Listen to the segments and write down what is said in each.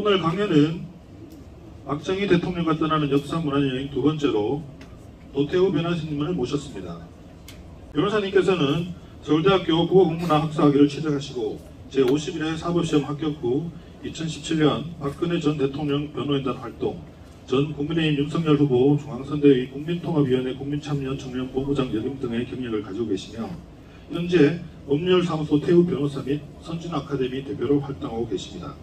오늘 강연은 박정희 대통령과 떠나는 역사문화여행 두 번째로 노태우 변호사님을 모셨습니다. 변호사님께서는 서울대학교 국어국문학학사학위를 취득하시고 제51회 사법시험 합격 후 2017년 박근혜 전 대통령 변호인단 활동, 전 국민의힘 윤석열 후보 중앙선대위 국민통합위원회 국민참여 청년본부장 역임 등의 경력을 가지고 계시며 현재 법률사무소 태우 변호사 및 선진아카데미 대표로 활동하고 계십니다.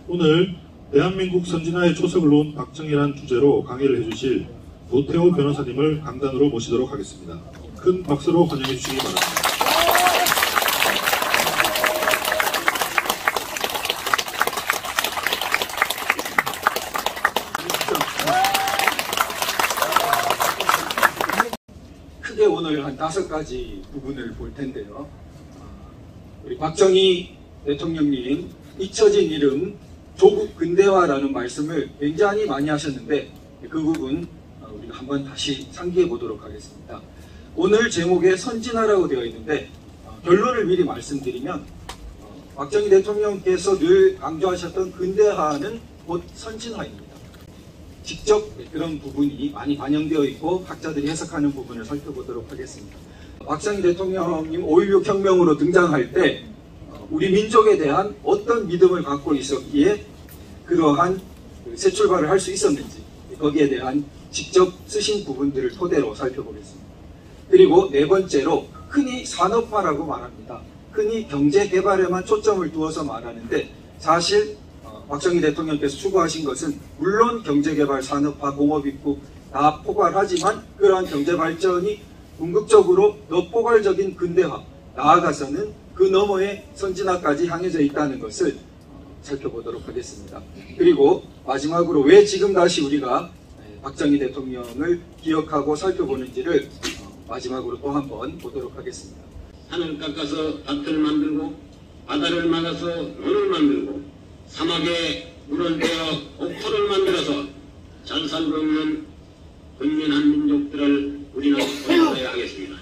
오늘 대한민국 선진화의 초석을 놓은 박정희라는 주제로 강의를 해주실 노태우 변호사님을 강단으로 모시도록 하겠습니다. 큰 박수로 환영해 주시기 바랍니다. 크게 오늘 한 5가지 부분을 볼 텐데요. 우리 박정희 대통령님 잊혀진 이름 조국 근대화라는 말씀을 굉장히 많이 하셨는데 그 부분 우리가 한번 다시 상기해 보도록 하겠습니다. 오늘 제목에 선진화라고 되어 있는데 결론을 미리 말씀드리면 박정희 대통령께서 늘 강조하셨던 근대화는 곧 선진화입니다. 직접 그런 부분이 많이 반영되어 있고 학자들이 해석하는 부분을 살펴보도록 하겠습니다. 박정희 대통령님 5.16 혁명으로 등장할 때 우리 민족에 대한 어떤 믿음을 갖고 있었기에 그러한 새 출발을 할 수 있었는지 거기에 대한 직접 쓰신 부분들을 토대로 살펴보겠습니다. 그리고 네 번째로 흔히 산업화라고 말합니다. 흔히 경제개발에만 초점을 두어서 말하는데 사실 박정희 대통령께서 추구하신 것은 물론 경제개발, 산업화, 공업입국 다 포괄하지만 그러한 경제발전이 궁극적으로 더 포괄적인 근대화, 나아가서는 그 너머에 선진화까지 향해져 있다는 것을 살펴보도록 하겠습니다. 그리고 마지막으로 왜 지금 다시 우리가 박정희 대통령을 기억하고 살펴보는지를 마지막으로 또 한번 보도록 하겠습니다. 산을 깎아서 밭을 만들고 바다를 막아서 논을 만들고 사막에 물을 베어 옥토를 만들어서 잘 살고 있는 근면한 민족들을 우리는 보호해야 하겠습니다.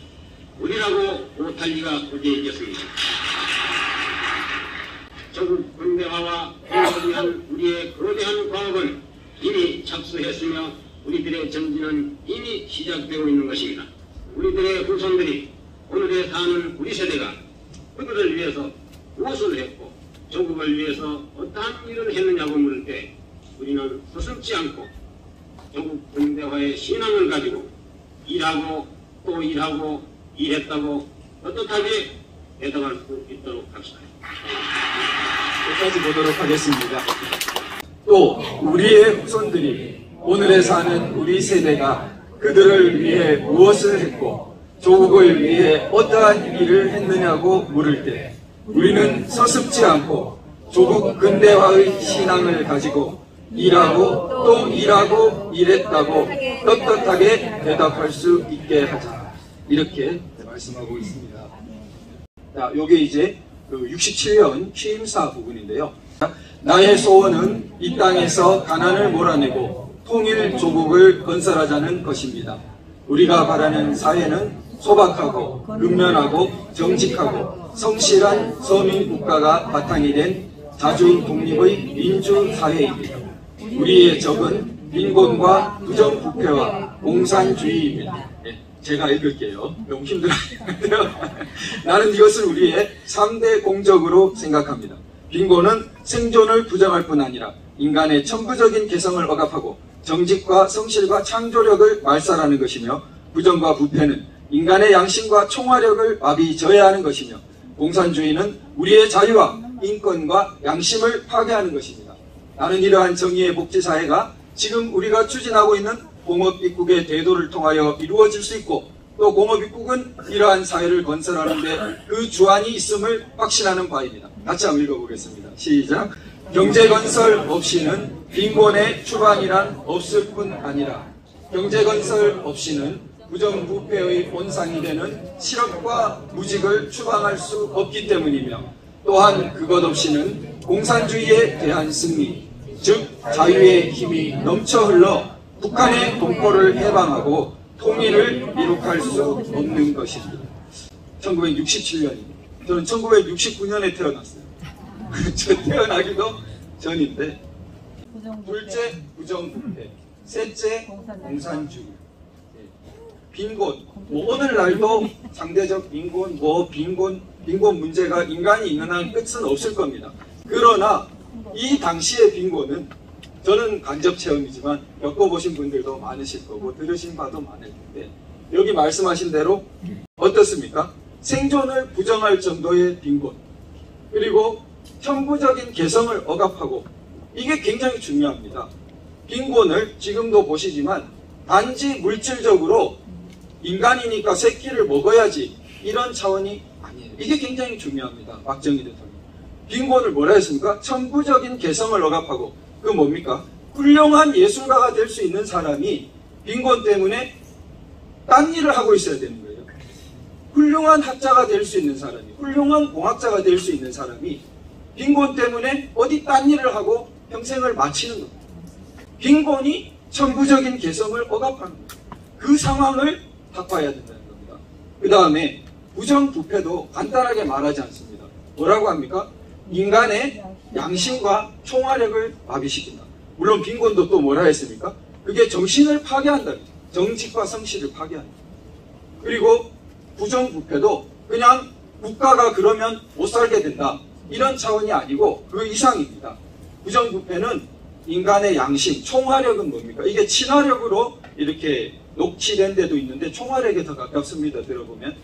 우리라고 못할 리가 어디에 있겠습니까? 조국 근대화와 통합을 위한 우리의 거대한 과업은 이미 착수했으며 우리들의 전진은 이미 시작되고 있는 것입니다. 우리들의 후손들이 오늘에 사는 우리 세대가 그들을 위해서 무엇을 했고 조국을 위해서 어떠한 일을 했느냐고 물을 때 우리는 서슴지 않고 조국 근대화의 신앙을 가지고 일하고 또 일하고 일했다고 떳떳하게 대답할 수 있도록 합시다. 여기까지 보도록 하겠습니다. 또 우리의 후손들이 오늘에 사는 우리 세대가 그들을 위해 무엇을 했고 조국을 위해 어떠한 일을 했느냐고 물을 때 우리는 서슴지 않고 조국 근대화의 신앙을 가지고 일하고 또 일하고 일했다고 떳떳하게 대답할 수 있게 하자. 이렇게 말씀하고 있습니다. 자, 요게 이제 그 67년 취임사 부분인데요. 나의 소원은 이 땅에서 가난을 몰아내고 통일 조국을 건설하자는 것입니다. 우리가 바라는 사회는 소박하고 근면하고 정직하고 성실한 서민국가가 바탕이 된 자주 독립의 민주사회입니다. 우리의 적은 빈곤과 부정부패와 공산주의입니다. 제가 읽을게요. 너무 힘들어요. 나는 이것을 우리의 3대 공적으로 생각합니다. 빈곤은 생존을 부정할 뿐 아니라 인간의 천부적인 개성을 억압하고 정직과 성실과 창조력을 말살하는 것이며 부정과 부패는 인간의 양심과 총화력을 마비저해하는 것이며 공산주의는 우리의 자유와 인권과 양심을 파괴하는 것입니다. 나는 이러한 정의의 복지사회가 지금 우리가 추진하고 있는 공업입국의 대도를 통하여 이루어질 수 있고 또 공업입국은 이러한 사회를 건설하는데 그 주안이 있음을 확신하는 바입니다. 같이 한번 읽어보겠습니다. 시작. 경제건설 없이는 빈곤의 추방이란 없을 뿐 아니라 경제건설 없이는 부정부패의 본상이 되는 실업과 무직을 추방할 수 없기 때문이며 또한 그것 없이는 공산주의에 대한 승리, 즉 자유의 힘이 넘쳐 흘러 북한의 동포를 해방하고 통일을 이룩할 수 없는 것입니다. 1967년입니다. 저는 1969년에 태어났어요. 저 태어나기도 전인데, 둘째 부정부패, 셋째 공산주의, 빈곤. 뭐 오늘날도 상대적 빈곤, 빈곤 문제가 인간이 있는 한 끝은 없을 겁니다. 그러나 이 당시의 빈곤은 저는 간접 체험이지만 겪어보신 분들도 많으실 거고 들으신 바도 많을 텐데, 여기 말씀하신 대로 어떻습니까? 생존을 부정할 정도의 빈곤, 그리고 형부적인 개성을 억압하고, 이게 굉장히 중요합니다. 빈곤을 지금도 보시지만 단지 물질적으로 인간이니까 새끼를 먹어야지 이런 차원이 아니에요. 이게 굉장히 중요합니다. 박정희 대통령. 빈곤을 뭐라 했습니까? 천부적인 개성을 억압하고, 그 뭡니까? 훌륭한 예술가가 될 수 있는 사람이 빈곤 때문에 딴 일을 하고 있어야 되는 거예요. 훌륭한 학자가 될 수 있는 사람이, 훌륭한 공학자가 될 수 있는 사람이 빈곤 때문에 어디 딴 일을 하고 평생을 마치는 겁니다. 빈곤이 천부적인 개성을 억압하는 거예요. 그 상황을 바꿔야 된다는 겁니다. 그 다음에 부정부패도 간단하게 말하지 않습니다. 뭐라고 합니까? 인간의 양심과 총화력을 마비시킨다. 물론 빈곤도 또 뭐라 했습니까? 그게 정신을 파괴한다. 정직과 성실을 파괴한다. 그리고 부정부패도 그냥 국가가 그러면 못 살게 된다, 이런 차원이 아니고 그 이상입니다. 부정부패는 인간의 양심, 총화력은 뭡니까? 이게 친화력으로 이렇게 녹취된 데도 있는데 총화력에 더 가깝습니다. 들어보면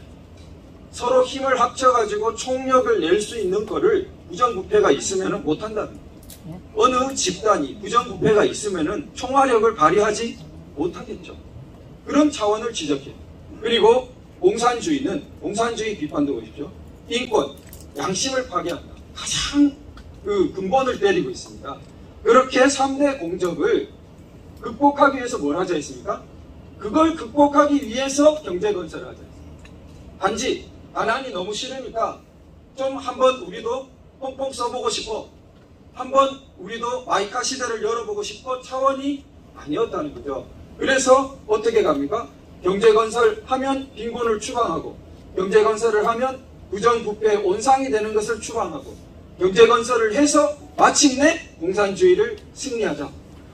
서로 힘을 합쳐가지고 총력을 낼 수 있는 거를 부정부패가 있으면 못한답니다. 어느 집단이 부정부패가 있으면 총화력을 발휘하지 못하겠죠. 그런 차원을 지적해요. 그리고 공산주의는, 공산주의 비판도 보십시오. 인권, 양심을 파괴한다. 가장 그 근본을 때리고 있습니다. 그렇게 3대 공적을 극복하기 위해서 뭘 하자 했습니까? 그걸 극복하기 위해서 경제건설을 하자 했습니다. 단지 가난이 너무 싫으니까 좀 한번 우리도 뽕뽕 써보고 싶어, 한번 우리도 마이카 시대를 열어보고 싶어 차원이 아니었다는 거죠. 그래서 어떻게 갑니까? 경제건설 하면 빈곤을 추방하고, 경제건설을 하면 부정부패 온상이 되는 것을 추방하고, 경제건설을 해서 마침내 공산주의를 승리하자.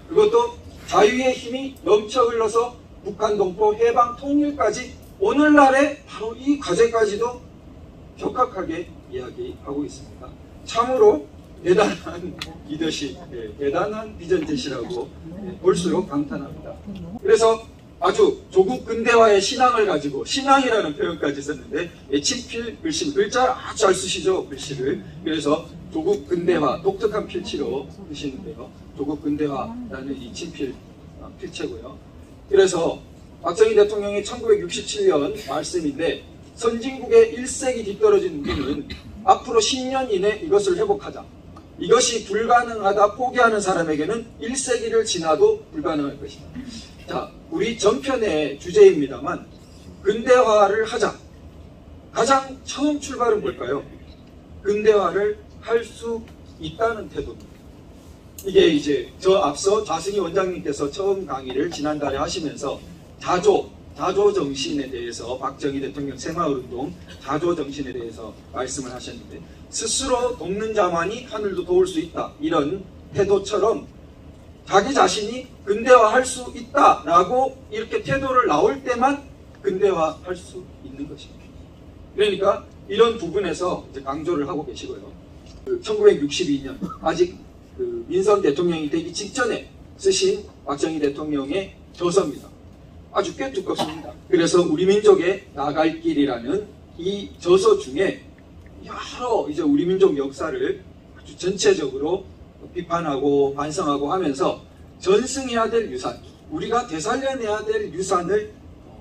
그것도 자유의 힘이 넘쳐 흘러서 북한 동포 해방 통일까지 오늘날의 바로 이 과제까지도 격하게 이야기하고 있습니다. 참으로 대단한 리더십, 대단한 비전 제시라고 볼수록 감탄합니다. 그래서 아주 조국 근대화의 신앙을 가지고, 신앙이라는 표현까지 썼는데 친필 글씨, 글자를 아주 잘 쓰시죠, 글씨를. 그래서 조국 근대화, 독특한 필체로 쓰시는데요. 조국 근대화라는 이 친필 필체고요. 그래서 박정희 대통령이 1967년 말씀인데, 선진국의 1세기 뒤떨어진 우리는 앞으로 10년 이내 이것을 회복하자. 이것이 불가능하다 포기하는 사람에게는 1세기를 지나도 불가능할 것이다. 자, 우리 전편의 주제입니다만 근대화를 하자. 가장 처음 출발은 뭘까요? 근대화를 할 수 있다는 태도입니다. 이게 이제 저 앞서 좌승희 원장님께서 처음 강의를 지난달에 하시면서 자조 정신에 대해서, 박정희 대통령 새마을운동 자조 정신에 대해서 말씀을 하셨는데, 스스로 돕는 자만이 하늘도 도울 수 있다, 이런 태도처럼 자기 자신이 근대화할 수 있다라고 이렇게 태도를 나올 때만 근대화할 수 있는 것입니다. 그러니까 이런 부분에서 이제 강조를 하고 계시고요. 1962년 아직 민선 대통령이 되기 직전에 쓰신 박정희 대통령의 저서입니다. 아주 꽤 두껍습니다. 그래서 우리 민족의 나갈 길이라는 이 저서 중에 여러 이제 우리 민족 역사를 아주 전체적으로 비판하고 반성하고 하면서 전승해야 될 유산, 우리가 되살려내야 될 유산을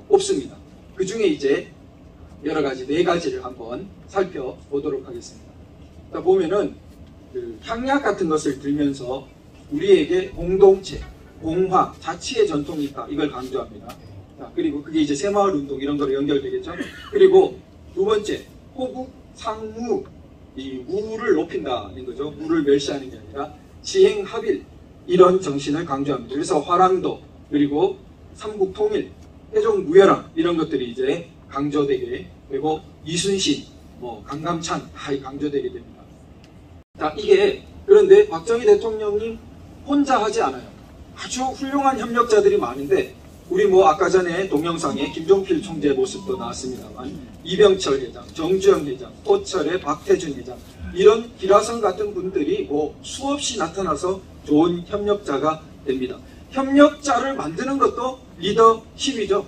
꼽습니다. 그 중에 이제 여러 가지 4가지를 한번 살펴보도록 하겠습니다. 자, 보면은 향약 같은 것을 들면서 우리에게 공동체, 공화, 자치의 전통이 있다, 이걸 강조합니다. 자, 그리고 그게 이제 새마을운동 이런 거로 연결되겠죠. 그리고 두 번째, 호국, 상무, 이 우를 높인다는 거죠. 우를 멸시하는 게 아니라 지행합일, 이런 정신을 강조합니다. 그래서 화랑도, 그리고 삼국통일, 태종무열왕 이런 것들이 이제 강조되게 되고, 이순신, 강감찬 다 강조되게 됩니다. 자, 이게 그런데 박정희 대통령님 혼자 하지 않아요. 아주 훌륭한 협력자들이 많은데 우리 뭐 아까 전에 동영상에 김종필 총재의 모습도 나왔습니다만 이병철 회장, 정주영 회장, 호철의 박태준 회장 이런 기라성 같은 분들이 뭐 수없이 나타나서 좋은 협력자가 됩니다. 협력자를 만드는 것도 리더십이죠.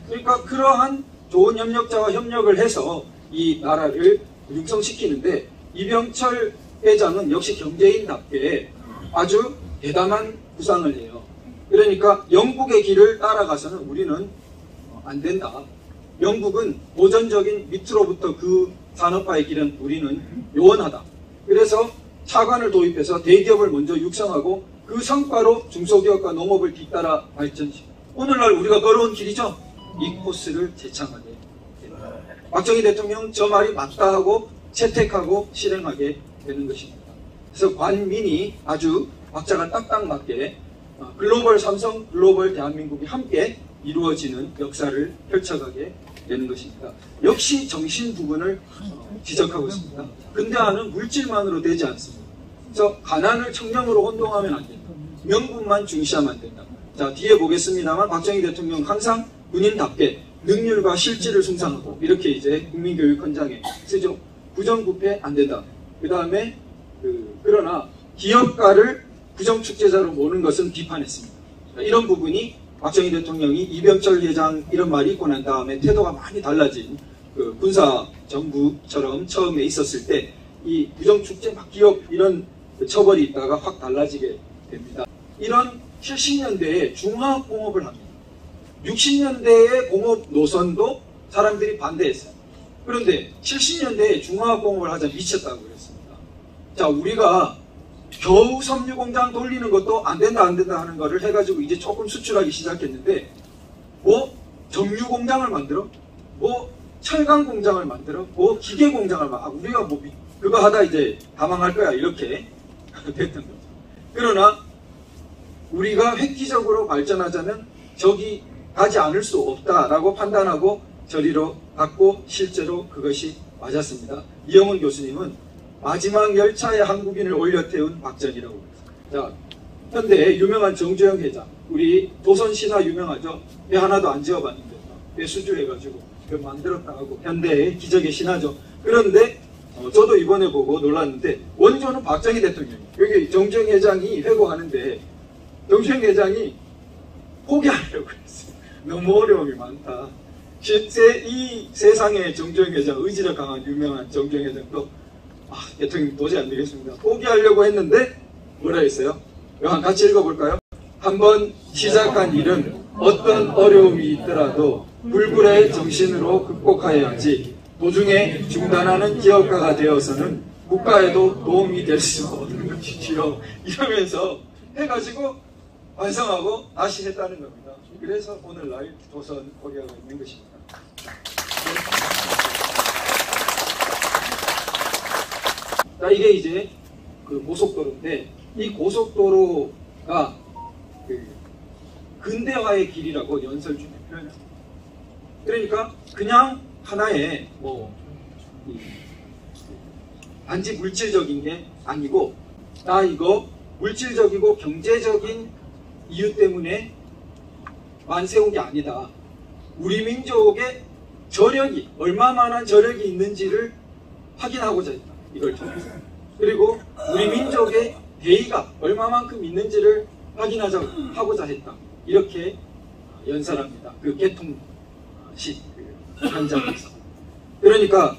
그러니까 그러한 좋은 협력자와 협력을 해서 이 나라를 육성시키는데 이병철 회장은 역시 경제인답게 아주 대담한 구상을 해요. 그러니까 영국의 길을 따라가서는 우리는 안 된다. 영국은 고전적인 밑으로부터 그 산업화의 길은 우리는 요원하다. 그래서 차관을 도입해서 대기업을 먼저 육성하고 그 성과로 중소기업과 농업을 뒤따라 발전시키고 오늘날 우리가 걸어온 길이죠. 이 코스를 재창하게 됩니다. 박정희 대통령 저 말이 맞다 하고 채택하고 실행하게 되는 것입니다. 그래서 관민이 아주 박자가 딱딱 맞게 글로벌 삼성, 글로벌 대한민국이 함께 이루어지는 역사를 펼쳐가게 되는 것입니다. 역시 정신 부분을 지적하고 있습니다. 근대화는 물질만으로 되지 않습니다. 그래서 가난을 청렴으로 혼동하면 안 된다. 명분만 중시하면 안 된다. 자, 뒤에 보겠습니다만 박정희 대통령 항상 군인답게 능률과 실질을 숭상하고 이렇게 이제 국민교육헌장에 쓰죠. 부정부패 안 된다. 그 다음에 그러나 기업가를 부정축제자로 모는 것은 비판했습니다. 이런 부분이 박정희 대통령이 이병철 회장 이런 말이 있고 난 다음에 태도가 많이 달라진 그 군사정부처럼 처음에 있었을 때 이 부정축제 막 기업 이런 처벌이 있다가 확 달라지게 됩니다. 이런 70년대에 중화학공업을 합니다. 60년대의 공업 노선도 사람들이 반대했어요. 그런데 70년대에 중화학공업을 하자 미쳤다고 그랬습니다. 자, 우리가 겨우 섬유공장 돌리는 것도 안 된다 하는 거를 해가지고 이제 조금 수출하기 시작했는데 뭐 정유공장을 만들어? 뭐 철강공장을 만들어? 뭐 기계공장을 만들어? 우리가 뭐 그거 하다 이제 다 망할 거야 이렇게 됐던 거죠. 그러나 우리가 획기적으로 발전하자면 저기 가지 않을 수 없다라고 판단하고 저리로 갔고 실제로 그것이 맞았습니다. 이영훈 교수님은 마지막 열차에 한국인을 올려 태운 박정희라고 그랬어요. 자, 현대 유명한 정주영 회장, 우리 조선신화 유명하죠. 배 하나도 안 지어봤는데 배 수주해가지고 배 만들었다 하고 현대의 기적의 신화죠. 그런데 저도 이번에 보고 놀랐는데 원조는 박정희 대통령이에요. 여기 정주영 회장이 회고하는데 정주영 회장이 포기하려고 그랬어요. 너무 어려움이 많다. 실제 이 세상에 정주영 회장, 의지력 강한 유명한 정주영 회장도 대통령 도저히 안 되겠습니다. 포기하려고 했는데 뭐라 했어요? 이거 같이 읽어볼까요? 한번 시작한 일은 어떤 어려움이 있더라도 불굴의 정신으로 극복하여야지 도중에 중단하는 기업가가 되어서는 국가에도 도움이 될 수 없는 것이지요. 이러면서 해가지고 완성하고 다시 했다는 겁니다. 그래서 오늘날 조선 코리아가 있는 것입니다. 자, 이게 이제 그 고속도로인데 이 고속도로가 그 근대화의 길이라고 연설 중에 표현합니다. 그러니까 그냥 하나의 뭐 단지 물질적인 게 아니고 나 이거 물질적이고 경제적인 이유 때문에 만세운 게 아니다. 우리 민족의 저력이 얼마만한 저력이 있는지를 확인하고자 했다. 이걸 통해서. 그리고 우리 민족의 대의가 얼마만큼 있는지를 확인하고자 했다. 이렇게 연설합니다. 그 개통식 현장에서. 그러니까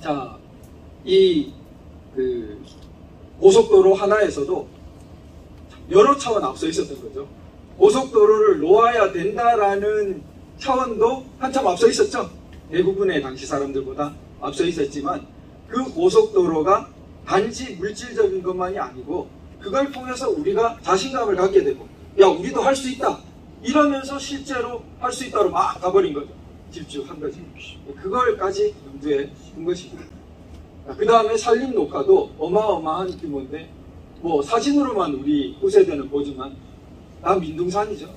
자, 이 그 고속도로 하나에서도 여러 차원 앞서 있었던 거죠. 고속도로를 놓아야 된다라는 차원도 한참 앞서 있었죠. 대부분의 당시 사람들보다 앞서 있었지만 그 고속도로가 단지 물질적인 것만이 아니고 그걸 통해서 우리가 자신감을 갖게 되고 야, 우리도 할 수 있다 이러면서 실제로 할 수 있다로 막 가버린 거죠. 집중한 거지. 그걸까지 염두에 둔 것입니다. 그 다음에 산림 녹화도 어마어마한 규모인데 뭐 사진으로만 우리 후세대는 보지만 다 민둥산이죠.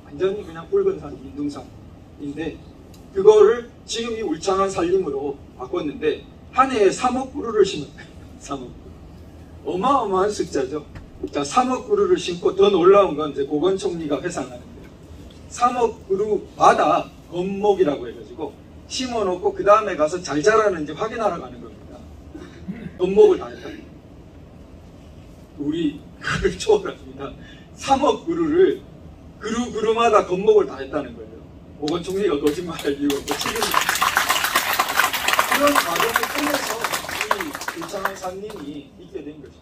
완전히 그냥 붉은 산, 민둥산인데 그거를 지금 이 울창한 산림으로 바꿨는데 한 해에 3억 그루를 심었대요. 3억 그루. 어마어마한 숫자죠. 자, 3억 그루를 심고 더 놀라운 건 이제 고건 총리가 회상하는데요. 3억 그루마다 건목이라고 해가지고 심어놓고 그 다음에 가서 잘 자라는지 확인하러 가는 겁니다. 건목을 다 했다. 우리 그를 초월합니다. 3억 그루를 그루마다 건목을 다 했다는 거예요. 고건 총리가 거짓말할 이유가 없고 그런 과정을 통해서 이 김창완 산림이 있게 된 것입니다.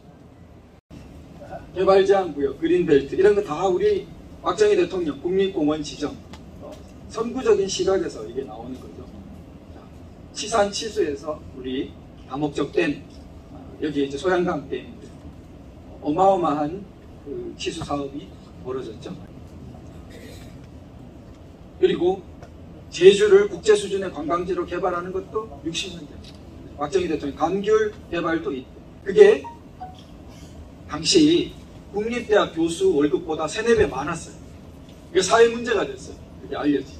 개발제한구역, 그린벨트 이런 거 다 우리 박정희 대통령 국립공원 지정 선구적인 시각에서 이게 나오는 거죠. 치산 치수에서 우리 다목적 댐, 여기 이제 소양강 댐 어마어마한 그 치수 사업이 벌어졌죠. 그리고 제주를 국제 수준의 관광지로 개발하는 것도 60년 전. 박정희 대통령 감귤 개발도 있대. 그게 당시 국립대학 교수 월급보다 3-4배 많았어요. 그게 사회 문제가 됐어요. 그게 알려지죠.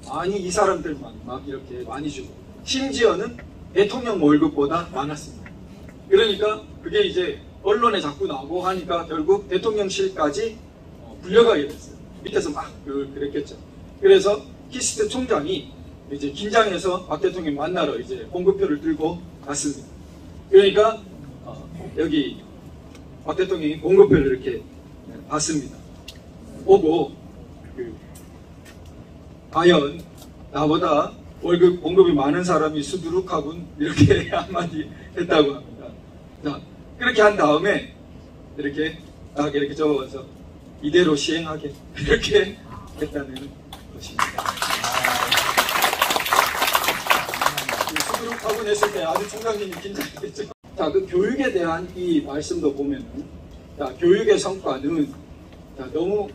아니 이 사람들만 막 이렇게 많이 주고 심지어는 대통령 월급보다 많았습니다. 그러니까 그게 이제 언론에 자꾸 나오고 하니까 결국 대통령실까지 불려가게 됐어요. 밑에서 막 그랬겠죠. 그래서 키스트 총장이 이제 긴장해서 박 대통령 만나러 이제 봉급표를 들고 갔습니다. 그러니까 여기 박 대통령이 봉급표를 이렇게 봤습니다. 보고 과연 나보다 봉급이 많은 사람이 수두룩하군 이렇게 한마디 했다고 합니다. 자, 그렇게 한 다음에 이렇게 딱 이렇게 적어서 이대로 시행하게 이렇게 했다는 것입니다. 수두룩하군 했을 때 아주 총장님이 긴장했죠. 자, 그 교육에 대한 이 말씀도 보면은, 자, 교육의 성과는 자, 너무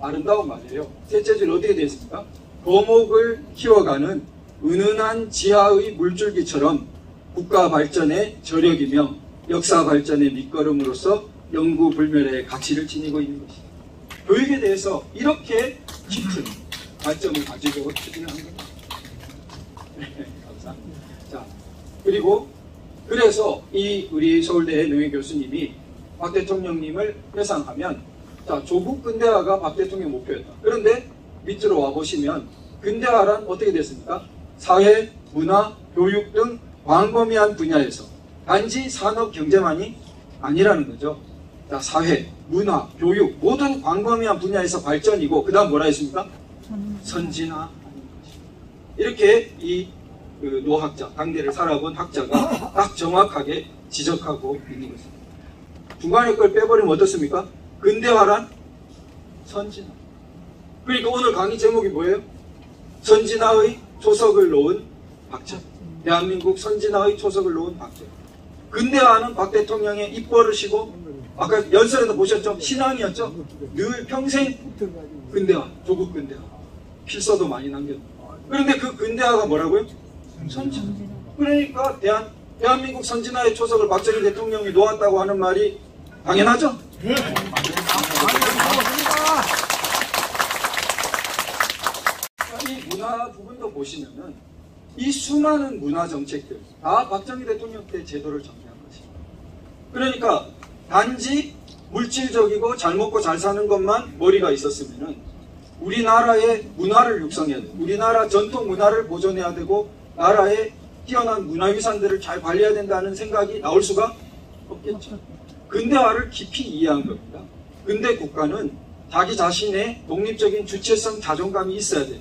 아름다운 말이에요. 셋째 줄 어떻게 되어 있습니까? 거목을 키워가는 은은한 지하의 물줄기처럼 국가 발전의 저력이며 역사 발전의 밑거름으로서 영구불멸의 가치를 지니고 있는 것입니다. 교육에 대해서 이렇게 깊은 관점을 가지고 추진을 한 겁니다. 네, 감사합니다. 자, 그리고 그래서 이 우리 서울대의 명예교수님이 박 대통령님을 회상하면 자, 조국 근대화가 박 대통령 목표였다. 그런데 밑으로 와보시면 근대화란 어떻게 됐습니까? 사회, 문화, 교육 등 광범위한 분야에서 단지 산업 경제만이 아니라는 거죠. 자, 사회, 문화, 교육 모든 광범위한 분야에서 발전이고 그 다음 뭐라 했습니까? 선진화하는 것입니다. 이렇게 이 노학자, 당대를 살아본 학자가 딱 정확하게 지적하고 있는 것입니다. 중간에 걸 빼버리면 어떻습니까? 근대화란 선진화. 그러니까 오늘 강의 제목이 뭐예요? 선진화의 초석을 놓은 박정. 대한민국 선진화의 초석을 놓은 박정. 근대화는 박 대통령의 입버릇이고 아까 연설에도 보셨죠? 신앙이었죠? 늘 평생 근대화, 조국 근대화. 필서도 많이 남겼고. 그런데 그 근대화가 뭐라고요? 선진화. 그러니까 대한민국 선진화의 초석을 박정희 대통령이 놓았다고 하는 말이 당연하죠? 이 문화 부분도 보시면은 이 수많은 문화 정책들 다 박정희 대통령 때 제도를 정비한 것입니다. 그러니까 단지 물질적이고 잘 먹고 잘 사는 것만 머리가 있었으면은 우리나라의 문화를 육성해야 되고 우리나라 전통 문화를 보존해야 되고 나라의 뛰어난 문화유산들을 잘 관리해야 된다는 생각이 나올 수가 없겠죠. 근대화를 깊이 이해한 겁니다. 근대 국가는 자기 자신의 독립적인 주체성, 자존감이 있어야 돼요.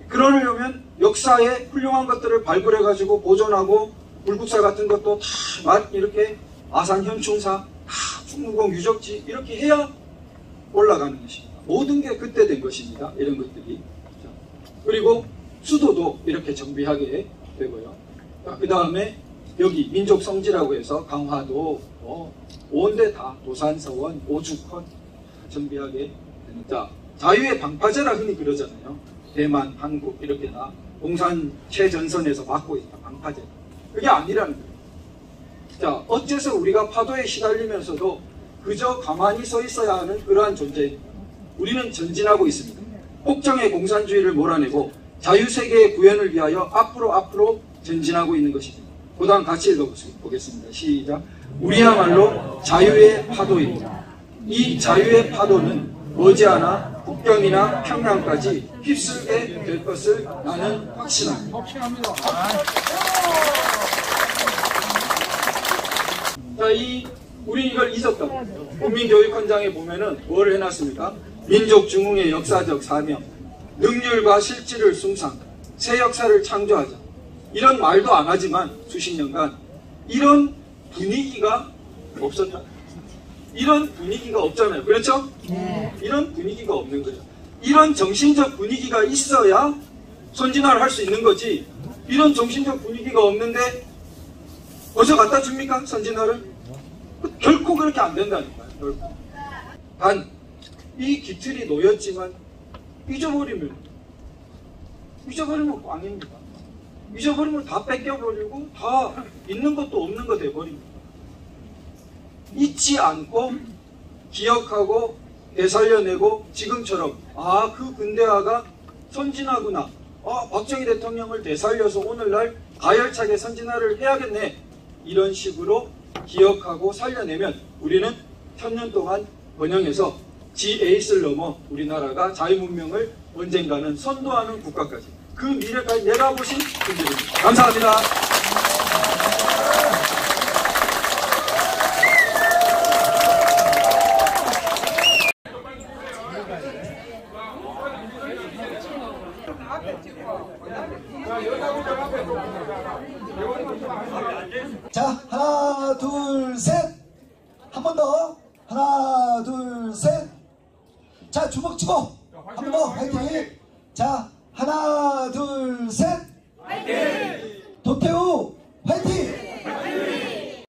그러려면 역사의 훌륭한 것들을 발굴해가지고 보존하고 불국사 같은 것도 다 이렇게 아산 현충사, 다 충무공 유적지 이렇게 해야 올라가는 것입니다. 모든 게 그때 된 것입니다. 이런 것들이. 그리고 수도도 이렇게 정비하게 되고요. 그 다음에 여기 민족성지라고 해서 강화도 온데 다 도산서원, 오죽헌 정비하게 됩니다. 자유의 방파제라 흔히 그러잖아요. 대만, 한국 이렇게 다 공산 최전선에서 막고 있다. 방파제. 그게 아니라는 거예요. 자, 어째서 우리가 파도에 시달리면서도 그저 가만히 서 있어야 하는 그러한 존재입니다. 우리는 전진하고 있습니다. 폭정의 공산주의를 몰아내고 자유세계의 구현을 위하여 앞으로 전진하고 있는 것입니다. 고단 같이 읽어보겠습니다. 시작. 우리야말로 자유의 파도입니다. 이 자유의 파도는 머지않아 북경이나 평양까지 휩쓸게 될 것을 나는 확신합니다. 자, 우리 이걸 잊었다고. 국민교육헌장에 보면은 뭘 해놨습니까? 민족중흥의 역사적 사명, 능률과 실질을 숭상, 새 역사를 창조하자. 이런 말도 안 하지만 수십 년간 이런 분위기가 없었다. 이런 분위기가 없잖아요. 그렇죠? 이런 분위기가 없는 거죠. 이런 정신적 분위기가 있어야 선진화를 할 수 있는 거지. 이런 정신적 분위기가 없는데 어디서 갖다 줍니까? 선진화를? 결코 그렇게 안 된다니까요. 결코. 단, 이 기틀이 놓였지만 잊어버리면 꽝입니다. 잊어버리면 다 뺏겨버리고 다 있는 것도 없는 거 돼버립니다. 잊지 않고 기억하고 되살려내고 지금처럼 그 근대화가 선진화구나. 박정희 대통령을 되살려서 오늘날 가열차게 선진화를 해야겠네. 이런 식으로 기억하고 살려내면 우리는 천년 동안 번영해서 G8을 넘어 우리나라가 자유문명을 언젠가는 선도하는 국가까지 그 미래까지 내다보신 분들입니다. 감사합니다. 자, 하나, 둘, 셋. 한 번 더. 하나, 둘, 셋. 자, 주먹 치고. 한 번 더. 화이팅. 자, 하나, 둘, 셋. 화이팅. 도태우